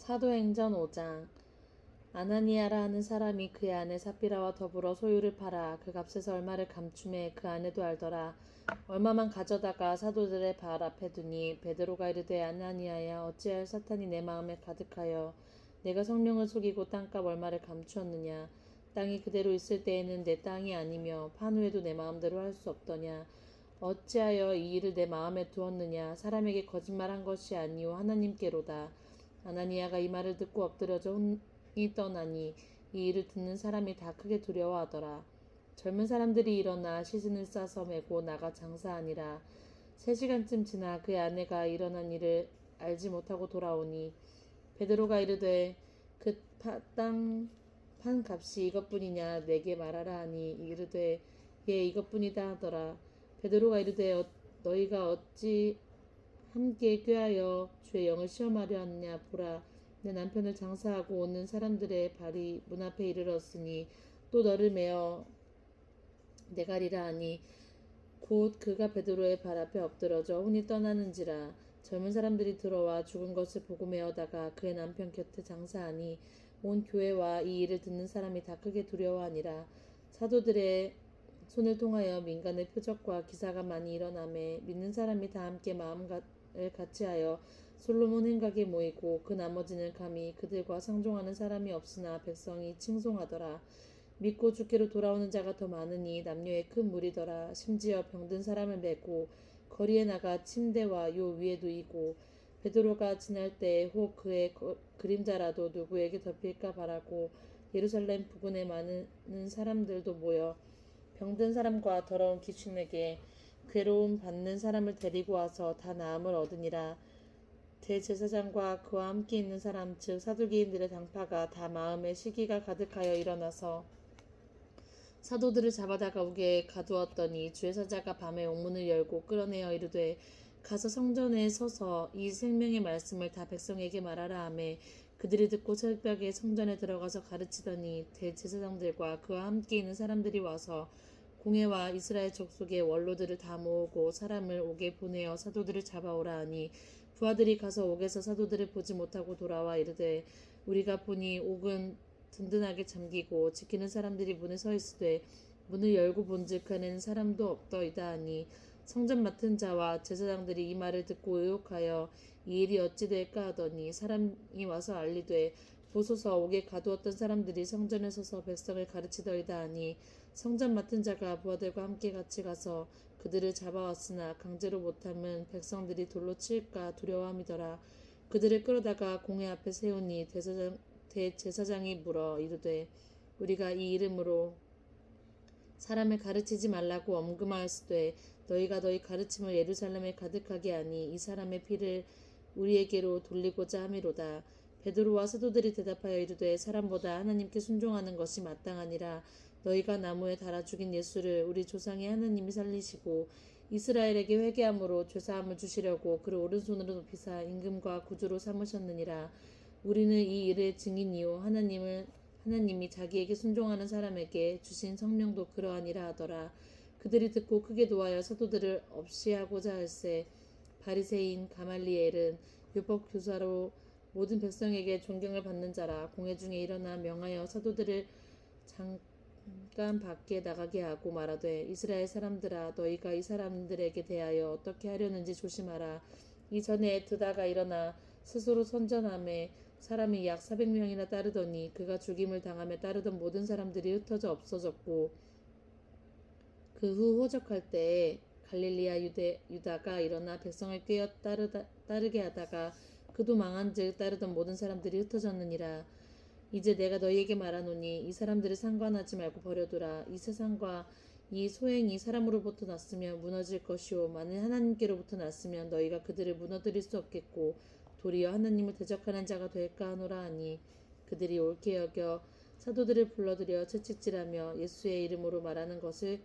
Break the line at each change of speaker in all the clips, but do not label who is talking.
사도행전 5장. 아나니아라 하는 사람이 그의 아내 삽비라와 더불어 소유를 팔아 그 값에서 얼마를 감춤해 그 아내도 알더라. 얼마만 가져다가 사도들의 발 앞에 두니 베드로가 이르되 아나니아야 어찌하여 사탄이 내 마음에 가득하여 내가 성령을 속이고 땅값 얼마를 감추었느냐. 땅이 그대로 있을 때에는 내 땅이 아니며 판 후에도 내 마음대로 할 수 없더냐. 어찌하여 이 일을 내 마음에 두었느냐. 사람에게 거짓말한 것이 아니오 하나님께로다. 아나니아가 이 말을 듣고 엎드려져 혼이 떠나니 이 일을 듣는 사람이 다 크게 두려워하더라. 젊은 사람들이 일어나 시신을 싸서 메고 나가 장사하니라. 3시간쯤 지나 그의 아내가 일어난 일을 알지 못하고 돌아오니 베드로가 이르되 그 땅 판 값이 이것뿐이냐 내게 말하라 하니 이르되 예 이것뿐이다 하더라. 베드로가 이르되 너희가 어찌 함께 꾀하여 주의 영을 시험하려 하느냐. 보라 내 남편을 장사하고 오는 사람들의 발이 문 앞에 이르렀으니 또 너를 메어 내가리라 하니 곧 그가 베드로의 발 앞에 엎드러져 혼이 떠나는지라. 젊은 사람들이 들어와 죽은 것을 보고 메어다가 그의 남편 곁에 장사하니 온 교회와 이 일을 듣는 사람이 다 크게 두려워하니라. 사도들의 손을 통하여 민간의 표적과 기사가 많이 일어나매 믿는 사람이 다 함께 마음을 같이하여 솔로몬 행각에 모이고 그 나머지는 감히 그들과 상종하는 사람이 없으나 백성이 칭송하더라. 믿고 주께로 돌아오는 자가 더 많으니 남녀의 큰 무리더라. 심지어 병든 사람을 메고 거리에 나가 침대와 요 위에 누이고 베드로가 지날 때에 혹 그의 그림자라도 누구에게 덮일까 바라고 예루살렘 부근에 많은 사람들도 모여 병든 사람과 더러운 귀신에게 괴로움 받는 사람을 데리고 와서 다 나음을 얻으니라. 대제사장과 그와 함께 있는 사람 즉 사두개인들의 당파가 다 마음에 시기가 가득하여 일어나서 사도들을 잡아다가 옥에 가두었더니 주의 사자가 밤에 옥문을 열고 끌어내어 이르되 가서 성전에 서서 이 생명의 말씀을 다 백성에게 말하라 하매 그들이 듣고 새벽에 성전에 들어가서 가르치더니 대제사장들과 그와 함께 있는 사람들이 와서 공회와 이스라엘 족속의 원로들을 다 모으고 사람을 옥에 보내어 사도들을 잡아오라 하니 부하들이 가서 옥에서 사도들을 보지 못하고 돌아와 이르되 우리가 보니 옥은 든든하게 잠기고 지키는 사람들이 문에 서 있으되 문을 열고 본즉 그 안에는 사람도 없더이다 하니 성전 맡은 자와 제사장들이 이 말을 듣고 의혹하여 이 일이 어찌 될까 하더니 사람이 와서 알리되 보소서 옥에 가두었던 사람들이 성전에 서서 백성을 가르치더이다 하니 성전 맡은 자가 부하들과 함께 같이 가서 그들을 잡아왔으나 강제로 못함은 백성들이 돌로 칠까 두려워함이더라. 그들을 끌어다가 공회 앞에 세우니 대제사장이 물어 이르되 우리가 이 이름으로 사람을 가르치지 말라고 엄금하였으되 너희가 너희 가르침을 예루살렘에 가득하게 하니 이 사람의 피를 우리에게로 돌리고자 함이로다. 베드로와 사도들이 대답하여 이르되 사람보다 하나님께 순종하는 것이 마땅하니라. 너희가 나무에 달아 죽인 예수를 우리 조상의 하나님이 살리시고 이스라엘에게 회개함으로 죄사함을 주시려고 그를 오른손으로 높이사 임금과 구주로 삼으셨느니라. 우리는 이 일의 증인이요 하나님이 자기에게 순종하는 사람에게 주신 성령도 그러하니라 하더라. 그들이 듣고 크게 노하여 사도들을 없이하고자 할세 바리새인 가말리엘은 율법 교사로 모든 백성에게 존경을 받는 자라. 공회 중에 일어나 명하여 사도들을 잠깐 밖에 나가게 하고 말하되 이스라엘 사람들아 너희가 이 사람들에게 대하여 어떻게 하려는지 조심하라. 이전에 드다가 일어나 스스로 선전함에 사람이 약 400명이나 따르더니 그가 죽임을 당함에 따르던 모든 사람들이 흩어져 없어졌고 그 후 호적할 때에 갈릴리아 유다가 일어나 백성을 꿰어 따르게 하다가 그도 망한즉 따르던 모든 사람들이 흩어졌느니라. 이제 내가 너희에게 말하노니 이 사람들을 상관하지 말고 버려두라. 이 세상과 이 소행이 사람으로부터 났으면 무너질 것이요 만일 하나님께로부터 났으면 너희가 그들을 무너뜨릴 수 없겠고 도리어 하나님을 대적하는 자가 될까 하노라 하니 그들이 옳게 여겨 사도들을 불러들여 채찍질하며 예수의 이름으로 말하는 것을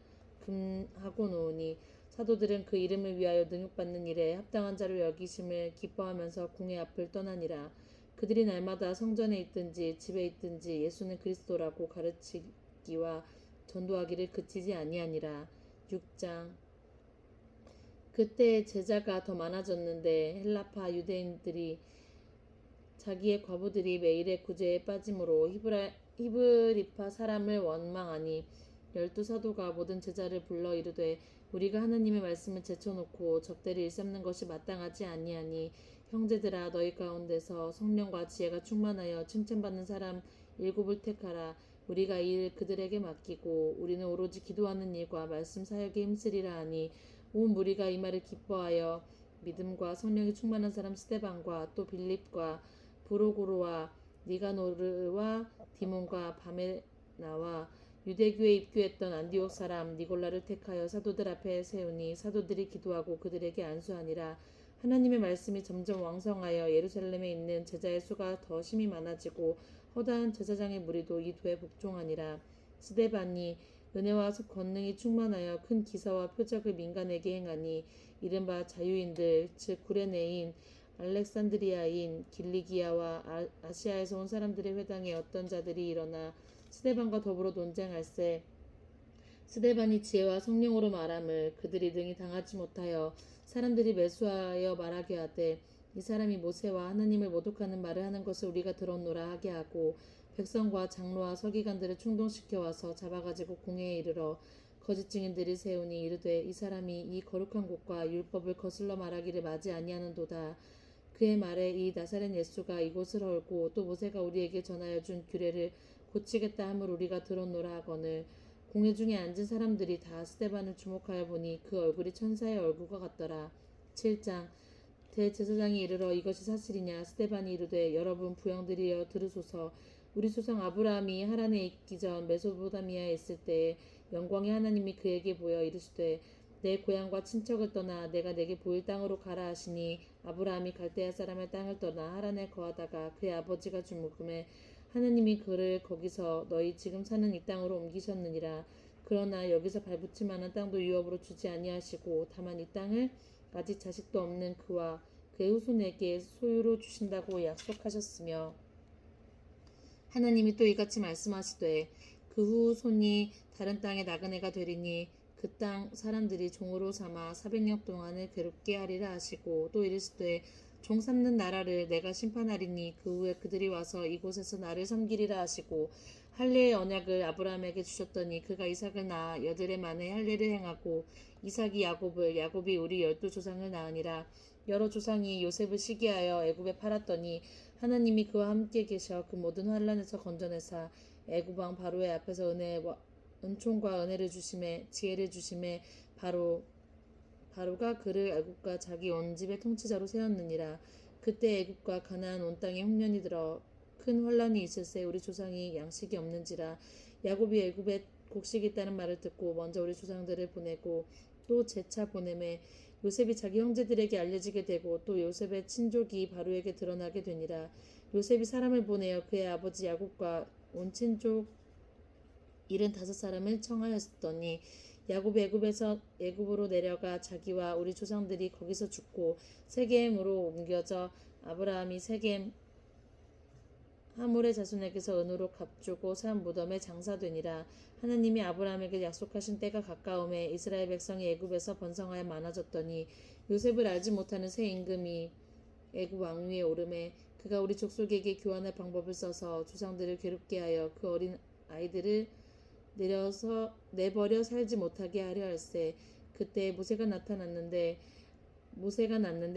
금하고 놓으니 사도들은 그 이름을 위하여 능욕받는 일에 합당한 자로 여기심을 기뻐하면서 공회 앞을 떠나니라. 그들이 날마다 성전에 있든지 집에 있든지 예수는 그리스도라고 가르치기와 전도하기를 그치지 아니하니라. 6장. 그때 제자가 더 많아졌는데 헬라파 유대인들이 자기의 과부들이 매일의 구제에 빠짐으로 히브리파 사람을 원망하니 12사도가 모든 제자를 불러 이르되 우리가 하나님의 말씀을 제쳐놓고 접대를 일삼는 것이 마땅하지 아니하니 형제들아 너희 가운데서 성령과 지혜가 충만하여 칭찬받는 사람 7을 택하라. 우리가 이 일 그들에게 맡기고 우리는 오로지 기도하는 일과 말씀 사역에 힘쓰리라 하니 온 무리가 이 말을 기뻐하여 믿음과 성령이 충만한 사람 스데반과 또 빌립과 브로고로와 니가노르와 디몬과 바메나와 유대교에 입교했던 안디옥 사람 니골라를 택하여 사도들 앞에 세우니 사도들이 기도하고 그들에게 안수하니라. 하나님의 말씀이 점점 왕성하여 예루살렘에 있는 제자의 수가 더 심히 많아지고 허다한 제사장의 무리도 이 도에 복종하니라. 스데반이 은혜와 권능이 충만하여 큰 기사와 표적을 민간에게 행하니 이른바 자유인들 즉 구레네인 알렉산드리아인 길리기아와 아시아에서 온 사람들의 회당에 어떤 자들이 일어나 스데반과 더불어 논쟁할세. 스데반이 지혜와 성령으로 말함을 그들이 능히 당하지 못하여 사람들이 매수하여 말하게 하되 이 사람이 모세와 하나님을 모독하는 말을 하는 것을 우리가 들었노라 하게 하고 백성과 장로와 서기관들을 충동시켜 와서 잡아가지고 공회에 이르러 거짓 증인들이 세우니 이르되 이 사람이 이 거룩한 곳과 율법을 거슬러 말하기를 마지 아니하는도다. 그의 말에 이 나사렛 예수가 이곳을 헐고 또 모세가 우리에게 전하여 준 규례를 고치겠다 함을 우리가 들었노라 하거늘 공회 중에 앉은 사람들이 다 스데반을 주목하여 보니 그 얼굴이 천사의 얼굴과 같더라. 7장 대제사장이 이르러 이것이 사실이냐. 스데반이 이르되 여러분 부형들이여 들으소서. 우리 조상 아브라함이 하란에 있기 전 메소포타미아에 있을 때에 영광의 하나님이 그에게 보여 이르시되 내 고향과 친척을 떠나 내가 내게 보일 땅으로 가라 하시니 아브라함이 갈대아 사람의 땅을 떠나 하란에 거하다가 그의 아버지가 죽음에 하나님이 그를 거기서 너희 지금 사는 이 땅으로 옮기셨느니라. 그러나 여기서 발붙일 만한 땅도 유업으로 주지 아니하시고 다만 이 땅을 아직 자식도 없는 그와 그의 후손에게 소유로 주신다고 약속하셨으며 하나님이 또 이같이 말씀하시되 그 후손이 다른 땅의 나그네가 되리니 그 땅 사람들이 종으로 삼아 400년 동안을 괴롭게 하리라 하시고 또 이르시되 종 삼는 나라를 내가 심판하리니 그 후에 그들이 와서 이곳에서 나를 섬기리라 하시고 할례의 언약을 아브라함에게 주셨더니 그가 이삭을 낳아 여드레 만에 할례를 행하고 이삭이 야곱을 야곱이 우리 12조상을 낳으니라. 여러 조상이 요셉을 시기하여 애굽에 팔았더니 하나님이 그와 함께 계셔 그 모든 환란에서 건져내사 애굽 왕 바로의 앞에서 은총과 은혜를 주심에 지혜를 주심에 바로가 그를 애굽과 자기 온 집의 통치자로 세웠느니라. 그때 애굽과 가나안 온 땅에 흉년이 들어 큰 환란이 있을세 우리 조상이 양식이 없는지라. 야곱이 애굽에 곡식이 있다는 말을 듣고 먼저 우리 조상들을 보내고 또 재차 보내매 요셉이 자기 형제들에게 알려지게 되고 또 요셉의 친족이 바로에게 드러나게 되니라. 요셉이 사람을 보내어 그의 아버지 야곱과 온 친족 75사람을 청하였더니 야곱이 애굽으로 내려가 자기와 우리 조상들이 거기서 죽고 세겜으로 옮겨져 아브라함이 세겜 하몰의 자손에게서 은으로 값주고 산 무덤에 장사되니라. 하나님이 아브라함에게 약속하신 때가 가까움에 이스라엘 백성이 애굽에서 번성하여 많아졌더니 요셉을 알지 못하는 새 임금이 애굽 왕위에 오르매 그가 우리 족속에게 교환할 방법을 써서 조상들을 괴롭게 하여 그 어린 아이들을 내버려 살지 못하게 하려 할세. 그때 모세가 낳는데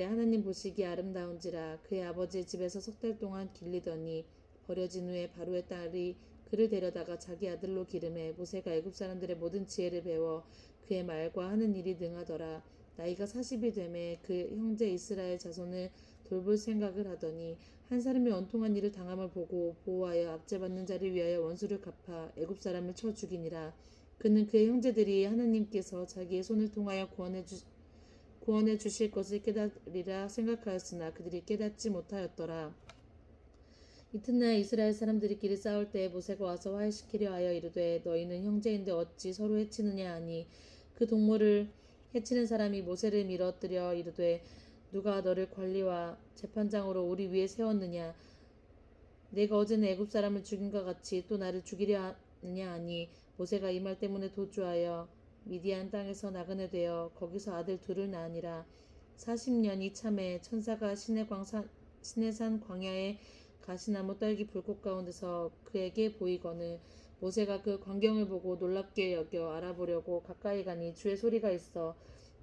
하나님 보시기에 아름다운지라. 그의 아버지의 집에서 석 달 동안 길리더니 버려진 후에 바로의 딸이 그를 데려다가 자기 아들로 기름해 모세가 애굽 사람들의 모든 지혜를 배워 그의 말과 하는 일이 능하더라. 나이가 40이 되매 그 형제 이스라엘 자손을 돌볼 생각을 하더니 한 사람이 원통한 일을 당함을 보고 보호하여 압제받는 자를 위하여 원수를 갚아 애굽 사람을 쳐 죽이니라. 그는 그의 형제들이 하나님께서 자기의 손을 통하여 구원해 주실 것을 깨달으리라 생각하였으나 그들이 깨닫지 못하였더라. 이튿날 이스라엘 사람들끼리 싸울 때 모세가 와서 화해시키려 하여 이르되 너희는 형제인데 어찌 서로 해치느냐 하니 그 동물을 해치는 사람이 모세를 밀어뜨려 이르되 누가 너를 관리와 재판장으로 우리 위에 세웠느냐. 내가 어제는 애굽 사람을 죽인과 같이 또 나를 죽이려 하느냐 하니 모세가 이 말 때문에 도주하여 미디안 땅에서 나그네 되어 거기서 아들 둘을 낳으니라. 40년이 참에 천사가 시내광 시내산 광야의 가시나무 떨기 불꽃 가운데서 그에게 보이거늘 모세가 그 광경을 보고 놀랍게 여겨 알아보려고 가까이 가니 주의 소리가 있어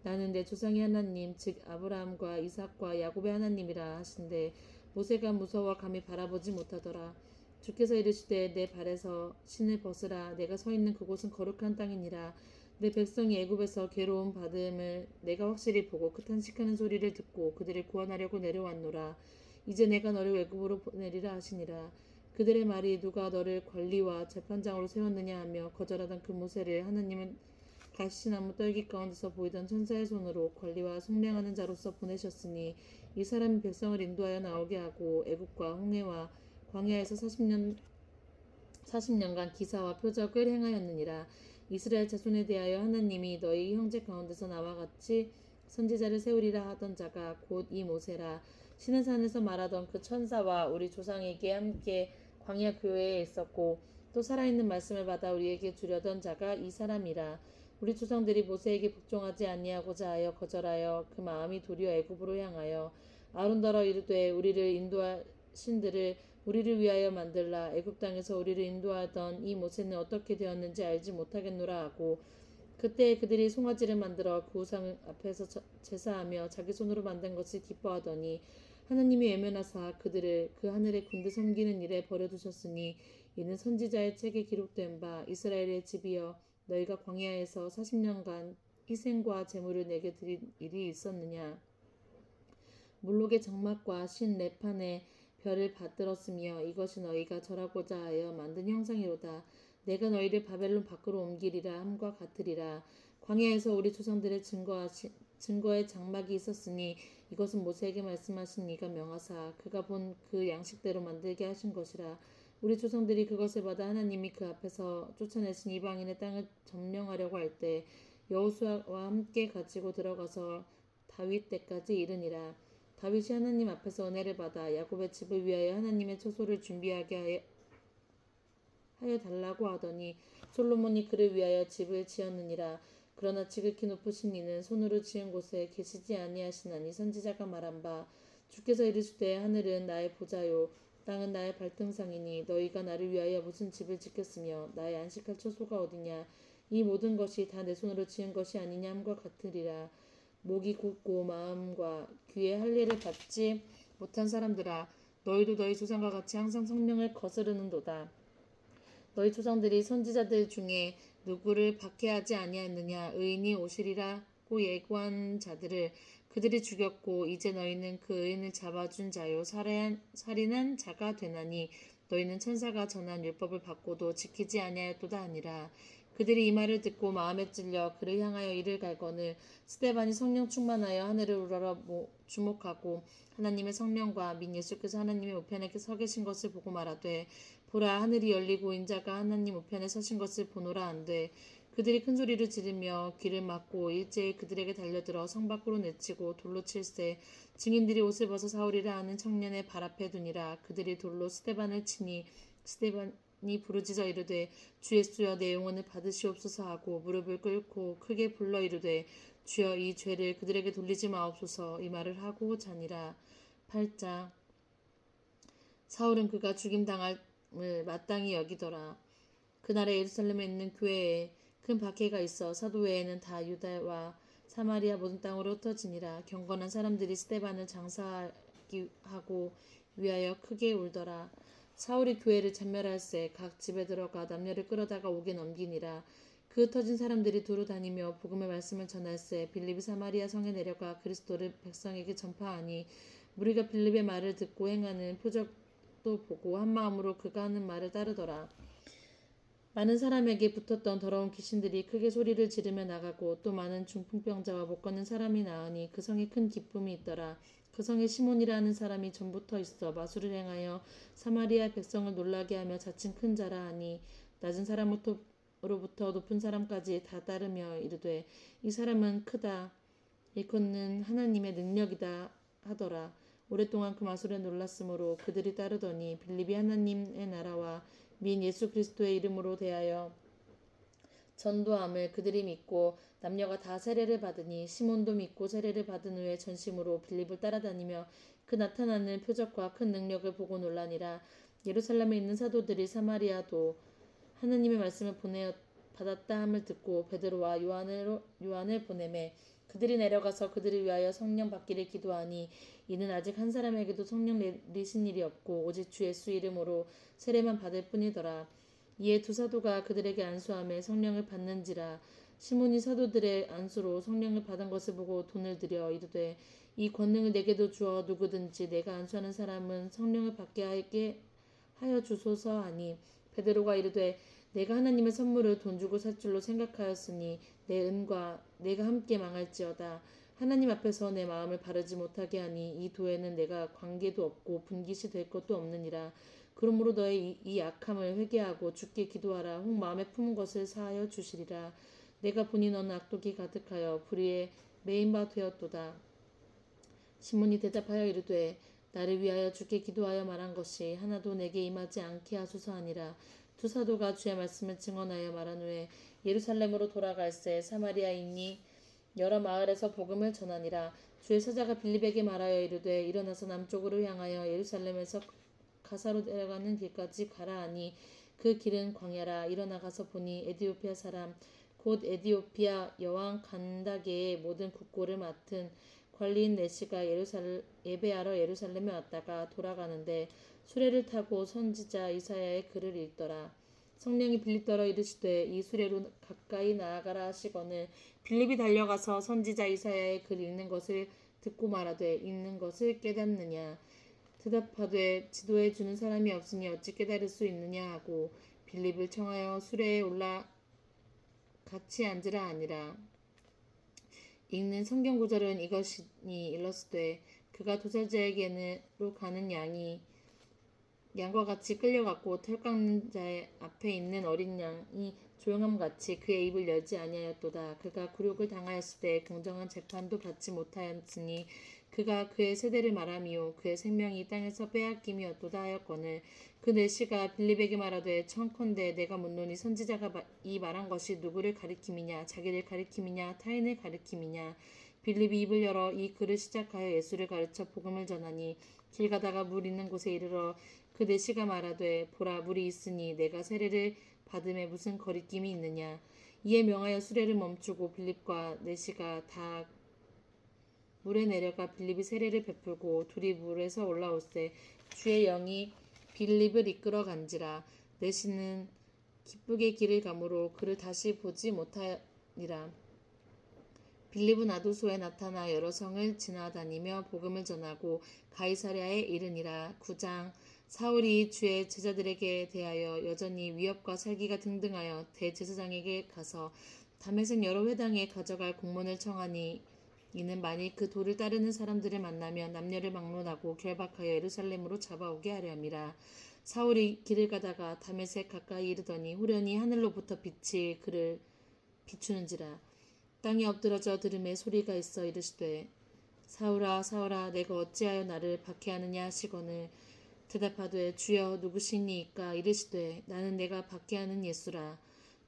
나는 내 조상의 하나님 즉 아브라함과 이삭과 야곱의 하나님이라 하신대 모세가 무서워 감히 바라보지 못하더라. 주께서 이르시되 내 발에서 신을 벗으라 내가 서 있는 그곳은 거룩한 땅이니라 내 백성이 애굽에서 괴로움 받음을 내가 확실히 보고 그 탄식하는 소리를 듣고 그들을 구원하려고 내려왔노라. 이제 내가 너를 애굽으로 보내리라 하시니라. 그들의 말이 누가 너를 관리와 재판장으로 세웠느냐 하며 거절하던 그 모세를 하나님은 가시나무 떨기 가운데서 보이던 천사의 손으로 관리와 속량하는 자로서 보내셨으니 이 사람이 백성을 인도하여 나오게 하고 애굽과 홍해와 광야에서 40년간 기사와 표적을 행하였느니라. 이스라엘 자손에 대하여 하나님이 너희 형제 가운데서 나와 같이 선지자를 세우리라 하던 자가 곧 이 모세라. 시내산에서 말하던 그 천사와 우리 조상에게 함께 광야 교회에 있었고 또 살아있는 말씀을 받아 우리에게 주려던 자가 이 사람이라. 우리 조상들이 모세에게 복종하지 아니하고자 하여 거절하여 그 마음이 도리어 애굽으로 향하여 아론더러 이르되 우리를 인도할 신들을 우리를 위하여 만들라. 애굽 땅에서 우리를 인도하던 이 모세는 어떻게 되었는지 알지 못하겠노라 하고 그때 그들이 송아지를 만들어 그 우상 앞에서 제사하며 자기 손으로 만든 것을 기뻐하더니 하나님이 외면하사 그들을 그 하늘의 군대 섬기는 일에 버려두셨으니 이는 선지자의 책에 기록된 바 이스라엘의 집이여 너희가 광야에서 40년간 희생과 제물을 내게 드린 일이 있었느냐. 몰록의 장막과 신 레판의 별을 받들었으며 이것이 너희가 절하고자 하여 만든 형상이로다. 내가 너희를 바벨론 밖으로 옮기리라 함과 같으리라. 광야에서 우리 조상들의 증거의 장막이 있었으니 이것은 모세에게 말씀하신 이가 명하사 그가 본 그 양식대로 만들게 하신 것이라. 우리 조상들이 그것을 받아 하나님이 그 앞에서 쫓아내신 이방인의 땅을 점령하려고 할 때 여호수아와 함께 가지고 들어가서 다윗 때까지 이르니라. 다윗이 하나님 앞에서 은혜를 받아 야곱의 집을 위하여 하나님의 처소를 준비하게 하여 달라고 하더니 솔로몬이 그를 위하여 집을 지었느니라. 그러나 지극히 높으신 이는 손으로 지은 곳에 계시지 아니하시나니 선지자가 말한 바 주께서 이르시되 하늘은 나의 보좌요 땅은 나의 발등상이니 너희가 나를 위하여 무슨 집을 짓겠으며 나의 안식할 처소가 어디냐. 이 모든 것이 다 내 손으로 지은 것이 아니냐 함과 같으리라. 목이 곧고 마음과 귀에 할례를 받지 못한 사람들아 너희도 너희 조상과 같이 항상 성령을 거스르는도다. 너희 조상들이 선지자들 중에 누구를 박해하지 아니하였느냐. 의인이 오시리라고 예고한 자들을 그들이 죽였고 이제 너희는 그 의인을 잡아준 자요 살인한 자가 되나니 너희는 천사가 전한 율법을 받고도 지키지 아니하였도다 하니라. 그들이 이 말을 듣고 마음에 찔려 그를 향하여 이를 갈거늘 스데반이 성령 충만하여 하늘을 우러러 주목하고 하나님의 성령과 민 예수께서 하나님의 우편에 서 계신 것을 보고 말하되 보라 하늘이 열리고 인자가 하나님 우편에 서신 것을 보노라 한데 그들이 큰 소리를 지르며 귀를 막고 일제히 그들에게 달려들어 성 밖으로 내치고 돌로 칠세 증인들이 옷을 벗어 사울이라 하는 청년의 발 앞에 두니라. 그들이 돌로 스데반을 치니 스데반이 부르짖어 이르되 주 예수여 내 영혼을 받으시옵소서 하고 무릎을 꿇고 크게 불러 이르되 주여 이 죄를 그들에게 돌리지 마옵소서. 이 말을 하고 자니라. 8장 사울은 그가 죽임당함을 마땅히 여기더라. 그날에 예루살렘에 있는 교회에 큰 박해가 있어 사도 외에는 다 유다와 사마리아 모든 땅으로 흩어지니라. 경건한 사람들이 스데반을 장사하기 하고 위하여 크게 울더라. 사울이 교회를 참멸할세 각 집에 들어가 남녀를 끌어다가 옥에 넘기니라. 그 흩어진 사람들이 두루 다니며 복음의 말씀을 전할세 빌립이 사마리아 성에 내려가 그리스도를 백성에게 전파하니 무리가 빌립의 말을 듣고 행하는 표적도 보고 한 마음으로 그가 하는 말을 따르더라. 많은 사람에게 붙었던 더러운 귀신들이 크게 소리를 지르며 나가고 또 많은 중풍병자와 못 걷는 사람이 나으니 그 성에 큰 기쁨이 있더라. 그 성에 시몬이라는 사람이 전부터 있어 마술을 행하여 사마리아 백성을 놀라게 하며 자칭 큰 자라 하니 낮은 사람으로부터 높은 사람까지 다 따르며 이르되 이 사람은 크다 일컫는 하나님의 능력이다 하더라. 오랫동안 그 마술에 놀랐으므로 그들이 따르더니 빌립이 하나님의 나라와 민 예수 그리스도의 이름으로 대하여 전도함을 그들이 믿고 남녀가 다 세례를 받으니 시몬도 믿고 세례를 받은 후에 전심으로 빌립을 따라다니며 그 나타나는 표적과 큰 능력을 보고 놀라니라. 예루살렘에 있는 사도들이 사마리아도 하느님의 말씀을 받았다 함을 듣고 베드로와 요한을 보내매 그들이 내려가서 그들을 위하여 성령 받기를 기도하니 이는 아직 한 사람에게도 성령 내리신 일이 없고 오직 주 예수 이름으로 세례만 받을 뿐이더라. 이에 두 사도가 그들에게 안수하며 성령을 받는지라. 시몬이 사도들의 안수로 성령을 받은 것을 보고 돈을 들여 이르되 이 권능을 내게도 주어 누구든지 내가 안수하는 사람은 성령을 받게 하게 하여 주소서 하니 베드로가 이르되 내가 하나님의 선물을 돈 주고 살 줄로 생각하였으니 내 은과 내가 함께 망할지어다. 하나님 앞에서 내 마음을 바르지 못하게 하니 이 도에는 내가 관계도 없고 분깃이 될 것도 없느니라. 그러므로 너의 이 악함을 회개하고 주께 기도하라. 혹 마음에 품은 것을 사하여 주시리라. 내가 보니 너는 악독이 가득하여 불의에 매인 바 되었도다. 시몬이 대답하여 이르되 나를 위하여 주께 기도하여 말한 것이 하나도 내게 임하지 않게 하소서 하니라. 두 사도가 주의 말씀을 증언하여 말한 후에 예루살렘으로 돌아갈새 사마리아인이 여러 마을에서 복음을 전하니라. 주의 사자가 빌립에게 말하여 이르되 일어나서 남쪽으로 향하여 예루살렘에서 가사로 내려가는 길까지 가라 하니 그 길은 광야라. 일어나 가서 보니 에디오피아 사람 곧 에디오피아 여왕 간다게의 모든 국고를 맡은 관리인 내시가 예배하러 예루살렘에 왔다가 돌아가는데 수레를 타고 선지자 이사야의 글을 읽더라. 성령이 빌립더러 이르시되 이 수레로 가까이 나아가라 하시거늘 빌립이 달려가서 선지자 이사야의 글 읽는 것을 듣고 말하되 읽는 것을 깨닫느냐. 대답하되 지도해 주는 사람이 없으니 어찌 깨달을 수 있느냐 하고 빌립을 청하여 수레에 올라 같이 앉으라 하니라. 읽는 성경 구절은 이것이니 일러스되 그가 도살자에게로 가는 양과 같이 끌려갔고 털 깎는 자의 앞에 있는 어린 양이 조용함같이 그의 입을 열지 아니하였도다. 그가 굴욕을 당하였을 때 공정한 재판도 받지 못하였으니 그가 그의 세대를 말함이요 그의 생명이 땅에서 빼앗김이었도다 하였거늘 그 내시가 빌립에게 말하되 청컨대 내가 묻노니 선지자가 이 말한 것이 누구를 가리킴이냐 자기를 가리킴이냐 타인을 가리킴이냐. 빌립이 입을 열어 이 글을 시작하여 예수를 가르쳐 복음을 전하니 길 가다가 물 있는 곳에 이르러 그 내시가 말하되 보라 물이 있으니 내가 세례를 받음에 무슨 거리낌이 있느냐. 이에 명하여 수레를 멈추고 빌립과 내시가 다 물에 내려가 빌립이 세례를 베풀고 둘이 물에서 올라올새 주의 영이 빌립을 이끌어 간지라. 내시는 기쁘게 길을 가므로 그를 다시 보지 못하니라. 빌립은 아도소에 나타나 여러 성을 지나다니며 복음을 전하고 가이사랴에 이르니라. 9장 사울이 주의 제자들에게 대하여 여전히 위협과 살기가 등등하여 대제사장에게 가서 다메섹 여러 회당에 가져갈 공문을 청하니 이는 만일 그 도를 따르는 사람들을 만나면 남녀를 막론하고 결박하여 예루살렘으로 잡아오게 하려 함이라. 사울이 길을 가다가 다메섹 가까이 이르더니 후련히 하늘로부터 빛이 그를 비추는지라. 땅에 엎드러져 들음에 소리가 있어 이르시되 사울아 사울아 내가 어찌하여 나를 박해하느냐 하시거늘 대답하되 주여 누구시니이까. 이르시되 나는 내가 박해하는 예수라.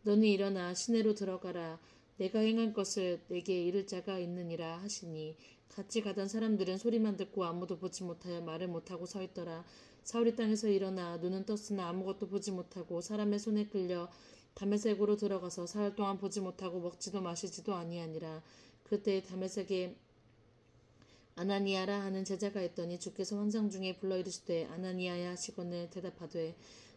너는 일어나 시내로 들어가라. 내가 행한 것을 내게 이를 자가 있느니라 하시니 같이 가던 사람들은 소리만 듣고 아무도 보지 못하여 말을 못하고 서 있더라. 사울이 땅에서 일어나 눈은 떴으나 아무것도 보지 못하고 사람의 손에 끌려 다메섹으로 들어가서 사흘 동안 보지 못하고 먹지도 마시지도 아니하니라. 그때 다메섹에 아나니아라 하는 제자가 있더니 주께서 환상 중에 불러 이르시되 아나니아야 하시거늘 대답하되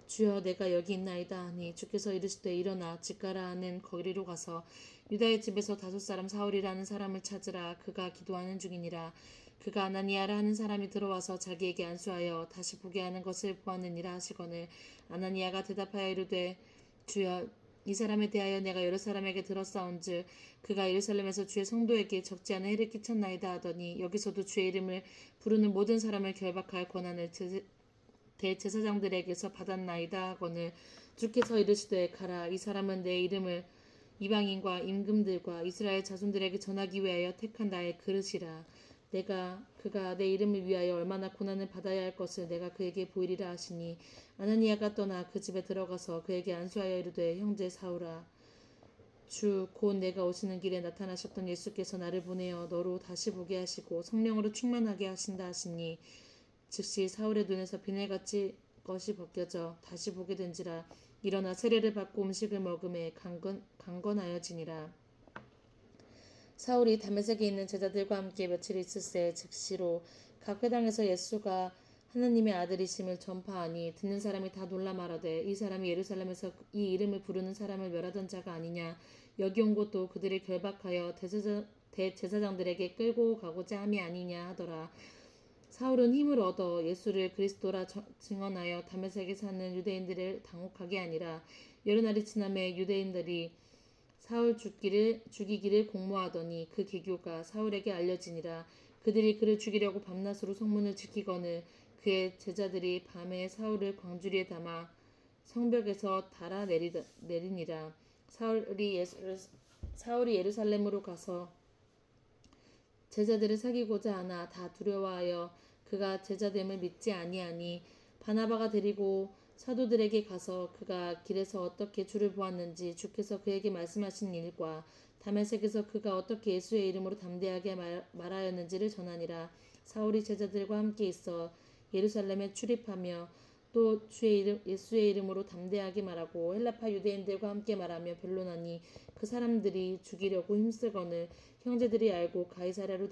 주여 내가 여기 있나이다 하니 주께서 이르시되 일어나 집 가라 하는 거리로 가서 유다의 집에서 5 사울이라는 사람을 찾으라. 그가 기도하는 중이니라. 그가 아나니아라 하는 사람이 들어와서 자기에게 안수하여 다시 보게 하는 것을 보았느니라 하시거늘 아나니아가 대답하여 이르되 주여 이 사람에 대하여 내가 여러 사람에게 들었사온즉 그가 예루살렘에서 주의 성도에게 적지 않은 해를 끼쳤나이다 하더니 여기서도 주의 이름을 부르는 모든 사람을 결박할 권한을 대제사장들에게서 받았나이다 하거늘 주께서 이르시되 가라. 이 사람은 내 이름을 이방인과 임금들과 이스라엘 자손들에게 전하기 위하여 택한 나의 그릇이라. 그가 내 이름을 위하여 얼마나 고난을 받아야 할 것을 내가 그에게 보이리라 하시니 아나니아가 떠나 그 집에 들어가서 그에게 안수하여 이르되 형제 사울아 주 곧 내가 오시는 길에 나타나셨던 예수께서 나를 보내어 너로 다시 보게 하시고 성령으로 충만하게 하신다 하시니 즉시 사울의 눈에서 비늘같이 것이 벗겨져 다시 보게 된지라. 일어나 세례를 받고 음식을 먹음에 강건하여지니라. 사울이 다메섹에 있는 제자들과 함께 며칠 있을새 즉시로 각 회당에서 예수가 하나님의 아들이심을 전파하니 듣는 사람이 다 놀라 말하되 이 사람이 예루살렘에서 이 이름을 부르는 사람을 멸하던 자가 아니냐. 여기 온 것도 그들을 결박하여 대제사장들에게 끌고 가고자 함이 아니냐 하더라. 사울은 힘을 얻어 예수를 그리스도라 증언하여 다메섹에 사는 유대인들을 당혹하게 아니라. 여러 날이 지나매 유대인들이 사울 죽이기를 공모하더니 그 계교가 사울에게 알려지니라. 그들이 그를 죽이려고 밤낮으로 성문을 지키거늘 그의 제자들이 밤에 사울을 광주리에 담아 성벽에서 달아 내리니라. 사울이 예루살렘으로 가서 제자들을 사귀고자 하나 다 두려워하여 그가 제자됨을 믿지 아니하니 바나바가 데리고 사도들에게 가서 그가 길에서 어떻게 주를 보았는지 주께서 그에게 말씀하신 일과 다메섹에서 그가 어떻게 예수의 이름으로 담대하게 말하였는지를 전하니라. 사울이 제자들과 함께 있어 예루살렘에 출입하며 또 예수의 이름으로 담대하게 말하고 헬라파 유대인들과 함께 말하며 변론하니 그 사람들이 죽이려고 힘쓰거늘 형제들이 알고 가이사랴로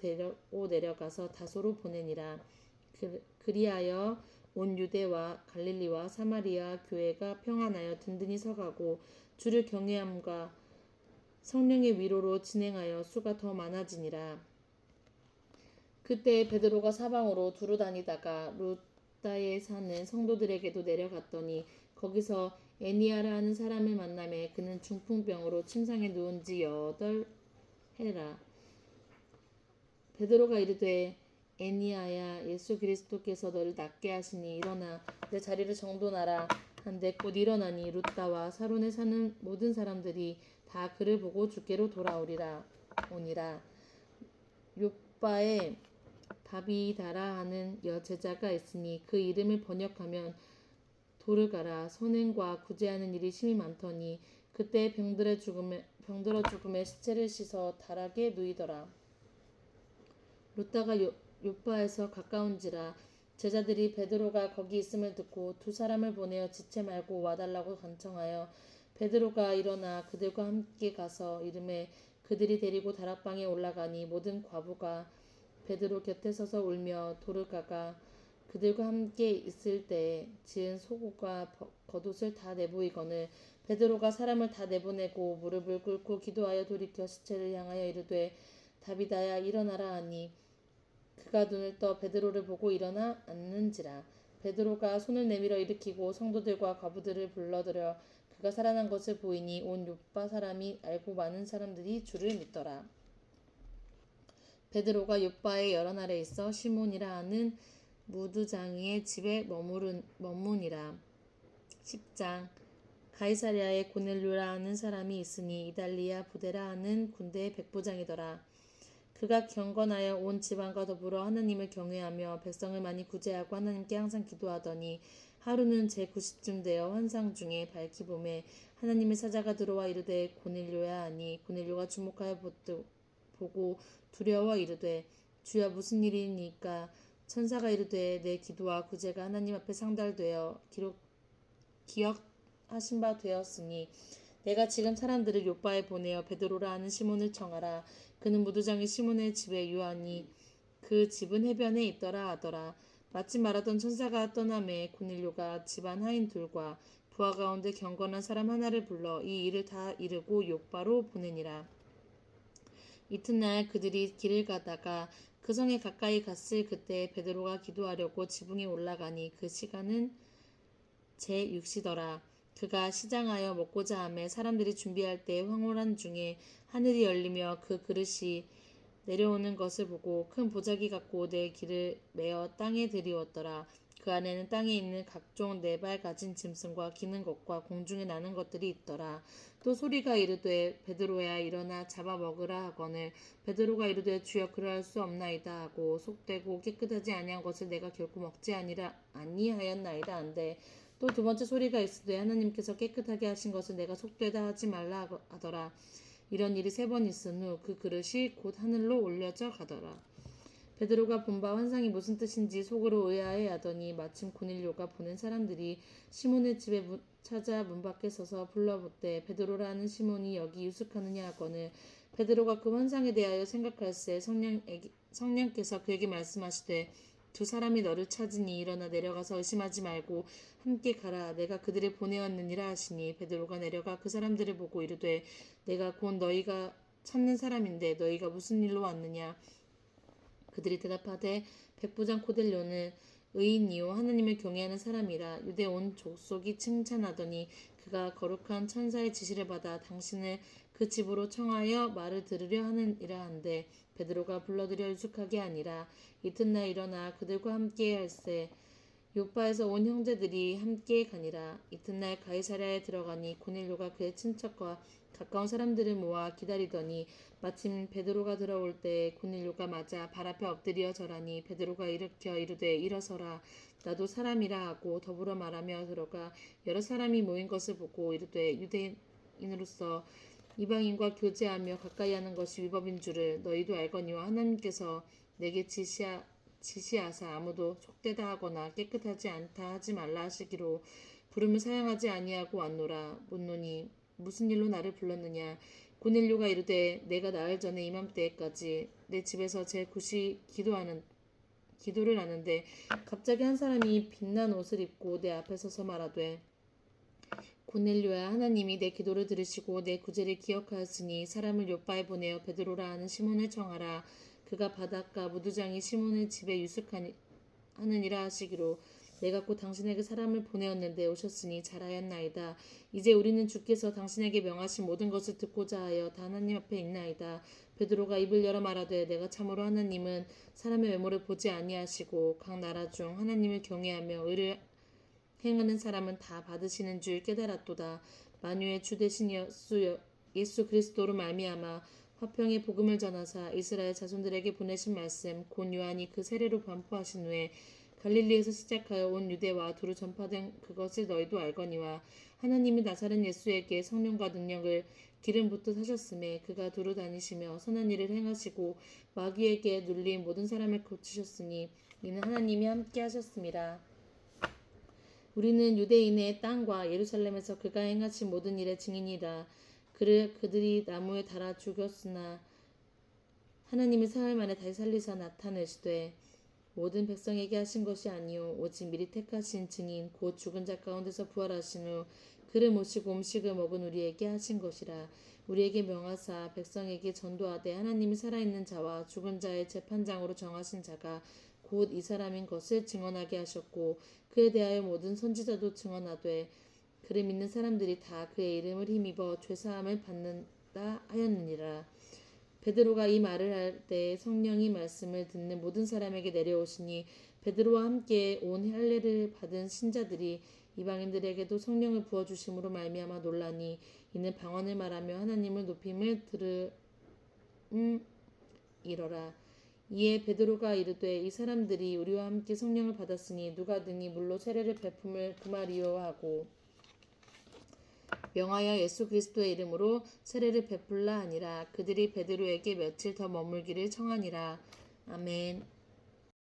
내려가서 다소로 보내니라. 그리하여 온 유대와 갈릴리와 사마리아 교회가 평안하여 든든히 서가고 주를 경외함과 성령의 위로로 진행하여 수가 더 많아지니라. 그때 베드로가 사방으로 두루 다니다가 루다에 사는 성도들에게도 내려갔더니 거기서 애니아라 하는 사람을 만나매 그는 중풍병으로 침상에 누운 지 8해라. 베드로가 이르되 애니아야 예수 그리스도께서 너를 낫게 하시니 일어나 내 자리를 정돈하라 한데 곧 일어나니 루다와 사론에 사는 모든 사람들이 다 그를 보고 주께로 돌아오니라. 욥바에 다비다라 하는 여제자가 있으니 그 이름을 번역하면 도르가라. 선행과 구제하는 일이 심히 많더니 그때 병들어 죽음에 시체를 씻어 달하게 누이더라. 루다가 욥바에서 가까운지라. 제자들이 베드로가 거기 있음을 듣고 두 사람을 보내어 지체 말고 와달라고 간청하여 베드로가 일어나 그들과 함께 가서 이름에 그들이 데리고 다락방에 올라가니 모든 과부가 베드로 곁에 서서 울며 도르가가 그들과 함께 있을 때에 지은 속옷과 겉옷을 다 내보이거늘 베드로가 사람을 다 내보내고 무릎을 꿇고 기도하여 돌이켜 시체를 향하여 이르되 다비다야 일어나라 하니 그가 눈을 떠 베드로를 보고 일어나 앉는지라. 베드로가 손을 내밀어 일으키고 성도들과 과부들을 불러들여 그가 살아난 것을 보이니 온 욥바 사람이 알고 많은 사람들이 주를 믿더라. 베드로가 욥바에 여러 날에 있어 시몬이라 하는 무두장이의 집에 머무니라. 10장 가이사랴에 고넬료라 하는 사람이 있으니 이달리아 부데라 하는 군대의 백부장이더라. 그가 경건하여 온 집안과 더불어 하나님을 경외하며 백성을 많이 구제하고 하나님께 항상 기도하더니 하루는 제9시쯤 되어 환상 중에 밝히 봄에 하나님의 사자가 들어와 이르되 고넬료야 하니 고넬료가 주목하여 보고 두려워 이르되 주야 무슨 일이니까. 천사가 이르되 내 기도와 구제가 하나님 앞에 상달되어 기억하신 바 되었으니 내가 지금 사람들을 욥바에 보내어 베드로라 하는 시몬을 청하라. 그는 무두장이 시몬의 집에 유하니 그 집은 해변에 있더라 하더라. 마침 말하던 천사가 떠나매 고넬료가 집안 하인 둘과 부하 가운데 경건한 사람 하나를 불러 이 일을 다 이르고 욥바로 보내니라. 이튿날 그들이 길을 가다가 그 성에 가까이 갔을 그때 베드로가 기도하려고 지붕에 올라가니 그 시간은 제6시더라. 그가 시장하여 먹고자 하매 사람들이 준비할 때 황홀한 중에 하늘이 열리며 그 그릇이 내려오는 것을 보고 큰 보자기 같고 내 길을 메어 땅에 들이웠더라. 그 안에는 땅에 있는 각종 4발 가진 짐승과 기는 것과 공중에 나는 것들이 있더라. 또 소리가 이르되 베드로야 일어나 잡아 먹으라 하거늘 베드로가 이르되 주여 그러할 수 없나이다 하고 속되고 깨끗하지 아니한 것을 내가 결코 먹지 아니하였나이다 한데 또 두 번째 소리가 있으되 하나님께서 깨끗하게 하신 것을 내가 속되다 하지 말라 하더라. 이런 일이 3번 있은 후 그 그릇이 곧 하늘로 올려져 가더라. 베드로가 본 바 환상이 무슨 뜻인지 속으로 의아해 하더니 마침 고넬료가 보낸 사람들이 시몬의 집에 찾아 문 밖에 서서 불러보되 베드로라는 시몬이 여기 유숙하느냐 하거늘 베드로가 그 환상에 대하여 생각할새 성령께서 그에게 말씀하시되 두 사람이 너를 찾으니 일어나 내려가서 의심하지 말고 함께 가라 내가 그들을 보내었느니라 하시니 베드로가 내려가 그 사람들을 보고 이르되 내가 곧 너희가 찾는 사람인데 너희가 무슨 일로 왔느냐 그들이 대답하되 백부장 고넬료는 의인이요 하나님을 경외하는 사람이라 유대 온 족속이 칭찬하더니 그가 거룩한 천사의 지시를 받아 당신을 그 집으로 청하여 말을 들으려 하느니라 한데 베드로가 불러들여 유숙하게 아니라 이튿날 일어나 그들과 함께 할세 요파에서 온 형제들이 함께 가니라. 이튿날 가이사랴에 들어가니 고넬료가 그의 친척과 가까운 사람들을 모아 기다리더니 마침 베드로가 들어올 때 고넬료가 맞아 발 앞에 엎드려 절하니 베드로가 일으켜 이르되 일어서라 나도 사람이라 하고 더불어 말하며 들어가 여러 사람이 모인 것을 보고 이르되 유대인으로서 이방인과 교제하며 가까이 하는 것이 위법인 줄을 너희도 알거니와 하나님께서 내게 지시하사 아무도 속되다 하거나 깨끗하지 않다 하지 말라 하시기로 부름을 사양하지 아니하고 왔노라. 묻노니 무슨 일로 나를 불렀느냐. 고넬료가 이르되 내가 나흘 전에 이맘때까지 내 집에서 제 굿이 기도를 하는데 갑자기 한 사람이 빛난 옷을 입고 내 앞에 서서 말하되 고넬료야 하나님이 내 기도를 들으시고 내 구제를 기억하였으니 사람을 요바에 보내어 베드로라 하는 시몬을 청하라. 그가 바닷가 무두장이 시몬의 집에 유숙하느니라 하시기로 내가 곧 당신에게 사람을 보내었는데 오셨으니 잘하였나이다. 이제 우리는 주께서 당신에게 명하신 모든 것을 듣고자 하여 다 하나님 앞에 있나이다. 베드로가 입을 열어 말하되 내가 참으로 하나님은 사람의 외모를 보지 아니하시고 각 나라 중 하나님을 경외하며 의를 행하는 사람은 다 받으시는 줄 깨달았도다. 만유의 주 되신 예수 그리스도로 말미암아 화평의 복음을 전하사 이스라엘 자손들에게 보내신 말씀 곧 요한이 그 세례로 반포하신 후에 갈릴리에서 시작하여 온 유대와 두루 전파된 그것을 너희도 알거니와 하나님이 나사렛 예수에게 성령과 능력을 기름 붓듯 하셨음에 그가 두루 다니시며 선한 일을 행하시고 마귀에게 눌린 모든 사람을 고치셨으니 이는 하나님이 함께 하셨습니다. 우리는 유대인의 땅과 예루살렘에서 그가 행하신 모든 일의 증인이라. 그들이 나무에 달아 죽였으나 하나님이 사흘 만에 다시 살리사 나타내시되 모든 백성에게 하신 것이 아니요 오직 미리 택하신 증인 곧 죽은 자 가운데서 부활하신 후 그를 모시고 음식을 먹은 우리에게 하신 것이라. 우리에게 명하사 백성에게 전도하되 하나님이 살아있는 자와 죽은 자의 재판장으로 정하신 자가 곧 이 사람인 것을 증언하게 하셨고 그에 대하여 모든 선지자도 증언하되 그를 믿는 사람들이 다 그의 이름을 힘입어 죄사함을 받는다 하였느니라. 베드로가 이 말을 할 때 성령이 말씀을 듣는 모든 사람에게 내려오시니 베드로와 함께 온 할례를 받은 신자들이 이방인들에게도 성령을 부어주심으로 말미암아 놀라니 이는 방언을 말하며 하나님을 높임을 들음이러라. 이에 베드로가 이르되 이 사람들이 우리와 함께 성령을 받았으니 누가 능히 물로 세례를 베품을 금하리요 하고 명하여 예수 그리스도의 이름으로 세례를 베풀라 하니라. 그들이 베드로에게 며칠 더 머물기를 청하니라. 아멘.